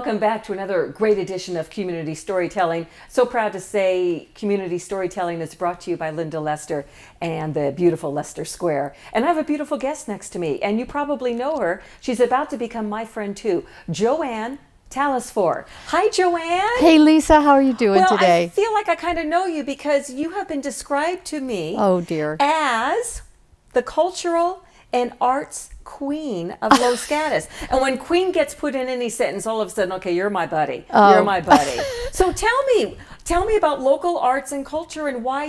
welcome back to another great edition of Community Storytelling. So proud to say Community Storytelling is brought to you by Linda Lester and the beautiful Lester Square. And I have a beautiful guest next to me, and you probably know her. She's about to become my friend too, Joanne Talesfore. Hi, Joanne. Hey, Lisa, how are you doing today? I feel like I kind of know you because you have been described to me oh, dear. as the cultural and arts queen of Los Gatos. And when queen gets put in any sentence, all of a sudden, okay, you're my buddy. Oh. You're my buddy. So tell me about local arts and culture and why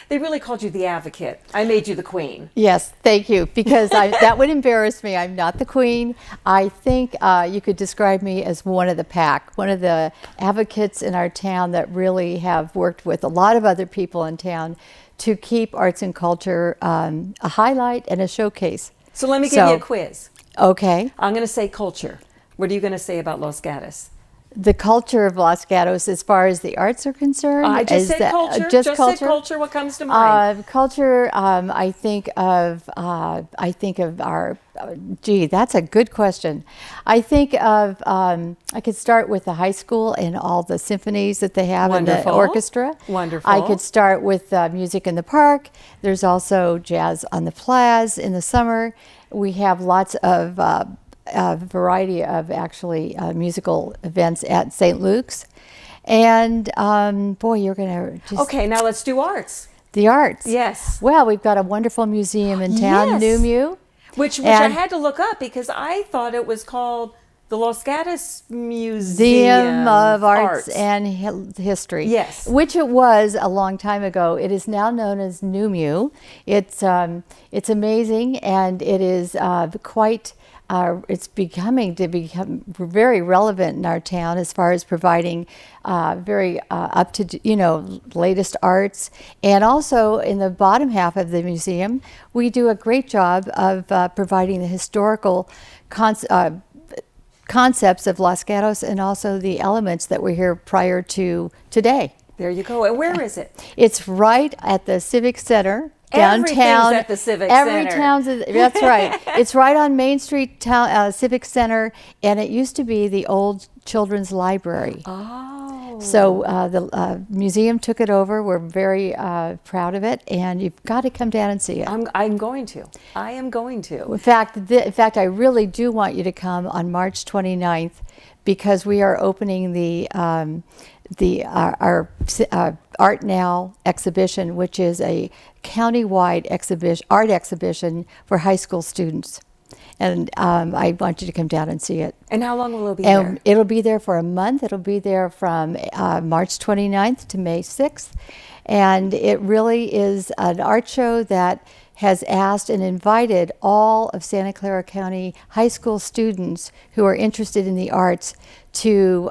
they really called you the advocate. I made you the queen. Yes, thank you, because that would embarrass me. I'm not the queen. I think you could describe me as one of the pack, one of the advocates in our town that really have worked with a lot of other people in town to keep arts and culture a highlight and a showcase. So let me give you a quiz. Okay. I'm going to say culture. What are you going to say about Los Gatos? The culture of Los Gatos, as far as the arts are concerned. I just said culture. Just culture. said culture. What comes to mind? Culture. I think of our. Gee, that's a good question. I think of. I could start with the high school and all the symphonies that they have in the orchestra. Wonderful. I could start with music in the park. There's also jazz on the plaza in the summer. We have lots of. A variety of actually musical events at St. Luke's. And boy, you're going to just... Okay, now let's do arts. The arts. Yes. Well, we've got a wonderful museum in town, Yes. NUMU. Which I had to look up because I thought it was called the Los Gatos Museum of Arts and History. Yes. Which it was a long time ago. It is now known as NUMU. It's amazing, and it is quite... it's become very relevant in our town as far as providing very up to latest arts, and also in the bottom half of the museum we do a great job of providing the historical concepts of Los Gatos and also the elements that were here prior to today. There you go. And where is it? It's right at the Civic Center. Downtown. Everything's at the Civic Center. That's right. It's right on Main Street, Civic Center, and it used to be the old children's library. Oh. So the museum took it over. We're very proud of it, and you've got to come down and see it. I'm going to. I am going to. In fact, I really do want you to come on March 29th because we are opening our ARTNOW exhibition, which is a county-wide art exhibition for high school students. And I want you to come down and see it. And how long will it be there? It'll be there for a month. It'll be there from March 29th to May 6th. And it really is an art show that has asked and invited all of Santa Clara County high school students who are interested in the arts to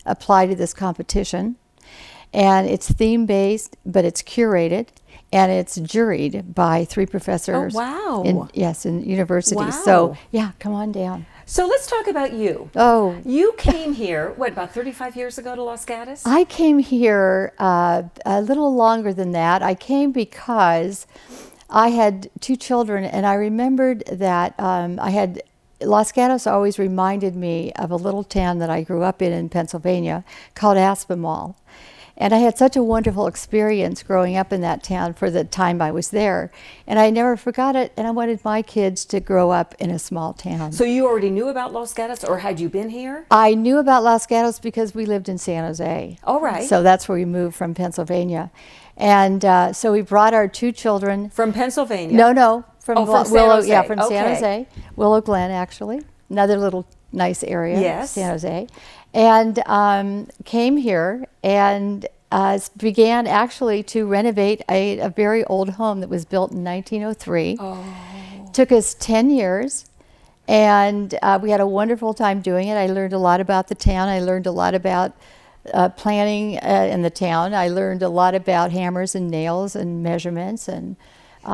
apply to this competition. And it's theme-based, but it's curated, and it's juried by 3 professors. Oh, wow. in universities. Wow. So, yeah, come on down. So let's talk about you. Oh. You came here, about 35 years ago to Los Gatos? I came here a little longer than that. I came because I had 2 children, and I remembered that Los Gatos always reminded me of a little town that I grew up in Pennsylvania called Aspinwall. And I had such a wonderful experience growing up in that town for the time I was there. And I never forgot it, and I wanted my kids to grow up in a small town. So you already knew about Los Gatos, or had you been here? I knew about Los Gatos because we lived in San Jose. All right. So that's where we moved from Pennsylvania. And so we brought our 2 children. From Pennsylvania? No, from San Willow. Jose. Yeah, from Okay. San Jose. Willow Glen, actually. Another little nice area. Yes. San Jose. And came here and began actually to renovate a very old home that was built in 1903. Oh. Took us 10 years. And we had a wonderful time doing it. I learned a lot about the town. I learned a lot about planning in the town. I learned a lot about hammers and nails and measurements. And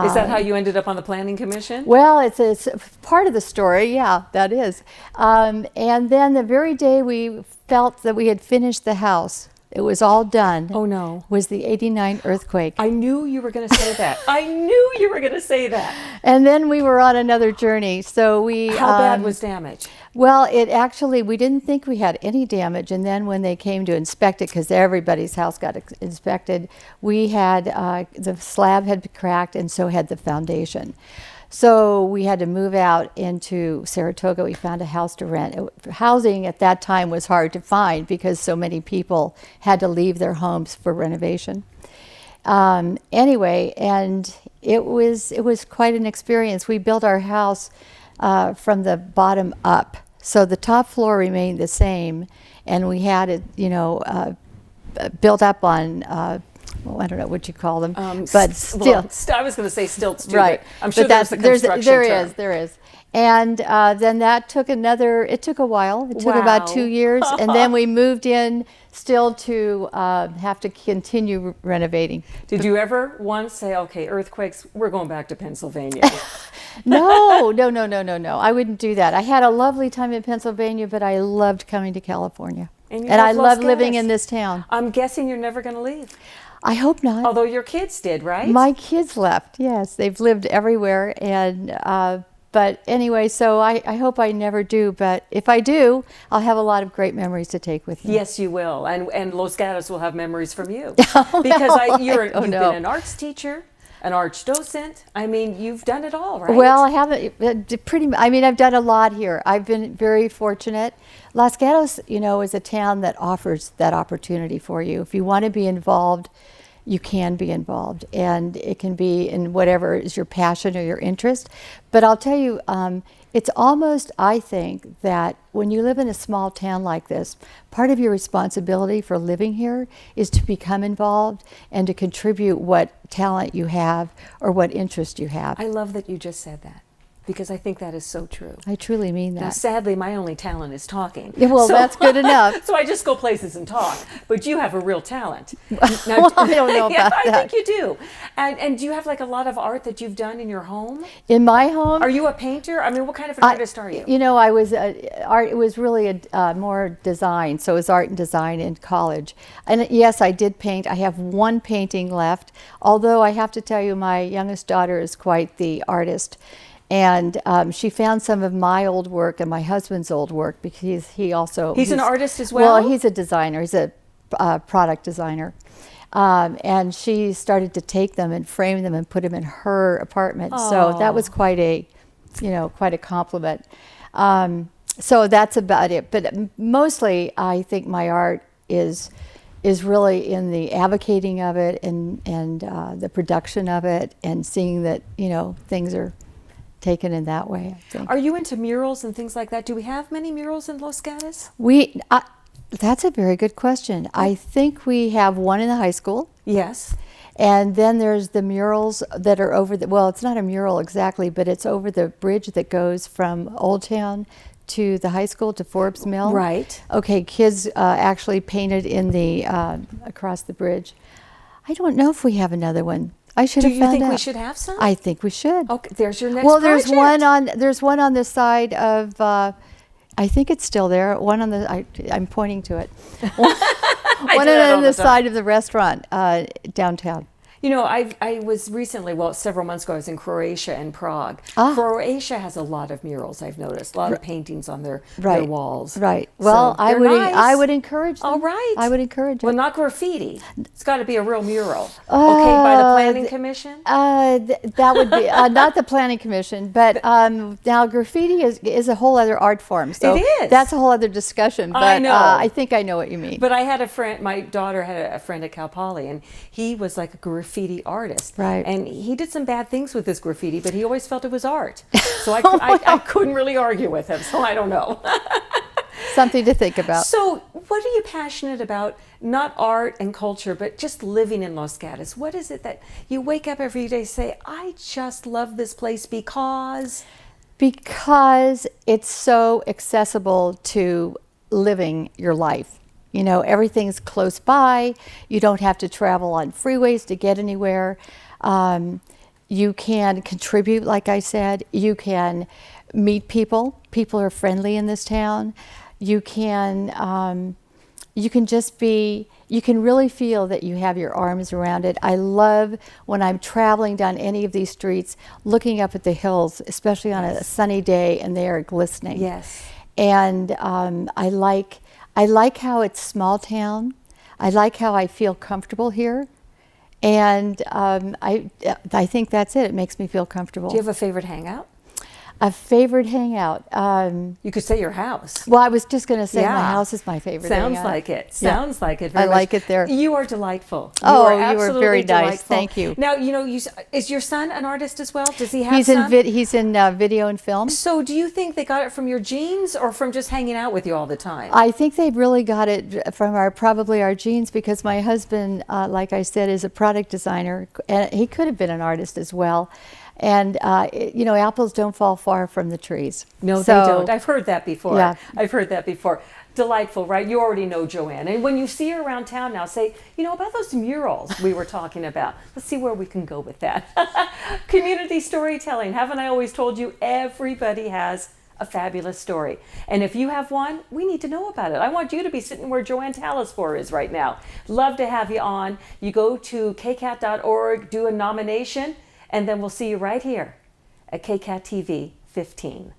is that how you ended up on the Planning Commission? well, it's part of the story. Yeah, that is. And then the very day we felt that we had finished the house, it was all done. Oh no. Was the '89 earthquake. I knew you were going to say that. I knew you were going to say that. And then we were on another journey. So we. How bad was damage? Well, it actually, we didn't think we had any damage. And then when they came to inspect it, because everybody's house got inspected, we had, the slab had cracked and so had the foundation. So we had to move out into Saratoga. We found a house to rent. Housing at that time was hard to find because so many people had to leave their homes for renovation. Anyway, and it was quite an experience. We built our house from the bottom up. So the top floor remained the same, and we had it, built up on, I don't know what you call them, but still. Well, I was going to say stilts too, right. but I'm sure there's a construction term. There is. And then that took it took a while. It took about 2 years, and then we moved in still to have to continue renovating. Did you ever once say, okay, earthquakes, we're going back to Pennsylvania? No. I wouldn't do that. I had a lovely time in Pennsylvania, but I loved coming to California. And I love living in this town. I'm guessing you're never going to leave. I hope not. Although your kids did, right? My kids left, yes. They've lived everywhere. And but anyway, so I hope I never do. But if I do, I'll have a lot of great memories to take with me. Yes, you will. And Los Gatos will have memories from you. Because you've been an arts teacher, an arts docent. I mean, you've done it all, right? Well, I haven't I've done a lot here. I've been very fortunate. Los Gatos, is a town that offers that opportunity for you. If you want to be involved, you can be involved, and it can be in whatever is your passion or your interest. But I'll tell you, it's almost, I think, that when you live in a small town like this, part of your responsibility for living here is to become involved and to contribute what talent you have or what interest you have. I love that you just said that, because I think that is so true. I truly mean that. Now, sadly, my only talent is talking. Yeah, well, that's good enough. So I just go places and talk. But you have a real talent. Now, well, I don't know about that. I think you do. And do you have like a lot of art that you've done in your home? In my home? Are you a painter? I mean, what kind of an artist are you? I was art. It was really more design. So it was art and design in college. And yes, I did paint. I have one painting left. Although I have to tell you, my youngest daughter is quite the artist. And she found some of my old work and my husband's old work, because he's an artist as well? Well, he's a designer. He's a product designer. And she started to take them and frame them and put them in her apartment. Aww. So that was quite a compliment. So that's about it. But mostly, I think my art is really in the advocating of it and the production of it, and seeing that things are taken in that way, I think. Are you into murals and things like that? Do we have many murals in Los Gatos? That's a very good question. I think we have one in the high school. Yes. And then there's the murals that are over well, it's not a mural exactly, but it's over the bridge that goes from Old Town to the high school to Forbes Mill. Right. Okay, kids actually painted in the across the bridge. I don't know if we have another one. I should have found out. Do you think we should have some? I think we should. Okay, there's your next project. project. There's one on the side of, I think it's still there. One on the, I'm pointing to it. One on the side of the restaurant downtown. I was recently, several months ago, I was in Croatia and Prague. Croatia has a lot of murals, I've noticed. A lot of paintings on their walls. Right. Well, so I would encourage them. All right. I would encourage it. Well, not graffiti. It's got to be a real mural. Okay, by the Planning Commission? That would be, not the Planning Commission, but now graffiti is a whole other art form. So it is. That's a whole other discussion. But I know. I think I know what you mean. But I had a friend, my daughter had a friend at Cal Poly, and he was like a graffiti artist. Right. And he did some bad things with his graffiti, but he always felt it was art. So I couldn't really argue with him, so I don't know. Something to think about. So what are you passionate about? Not art and culture, but just living in Los Gatos. What is it that you wake up every day and say, I just love this place because? Because it's so accessible to living your life. Everything's close by. You don't have to travel on freeways to get anywhere. You can contribute, like I said. You can meet people. People are friendly in this town. You can you can just be, you can really feel that you have your arms around it. I love when I'm traveling down any of these streets, looking up at the hills, especially on a sunny day, and they are glistening. Yes. And I like how it's small town. I like how I feel comfortable here. And I think that's it. It makes me feel comfortable. Do you have a favorite hangout? A favorite hangout? You could say your house. Well, I was just going to say Yeah. my house is my favorite Sounds hangout. like it. Yeah. Sounds like it. I Very like much. it there. You are delightful. Oh, are you were absolutely very nice. delightful. Thank you. Now, is your son an artist as well? Does he have He's some? he's in video and film. So do you think they got it from your genes or from just hanging out with you all the time? I think they really got it from probably our genes, because my husband, like I said, is a product designer, and he could have been an artist as well. And you know, apples don't fall far from the trees. No, So- they don't. I've heard that before. Yeah. I've heard that before. Delightful, right? You already know Joanne. And when you see her around town now, say, you know, about those murals we were talking about. Let's see where we can go with that. Community storytelling. Haven't I always told you everybody has a fabulous story? And if you have one, we need to know about it. I want you to be sitting where Joanne Talesfore is right now. Love to have you on. You go to kcat.org, do a nomination, and then we'll see you right here at KCAT TV 15.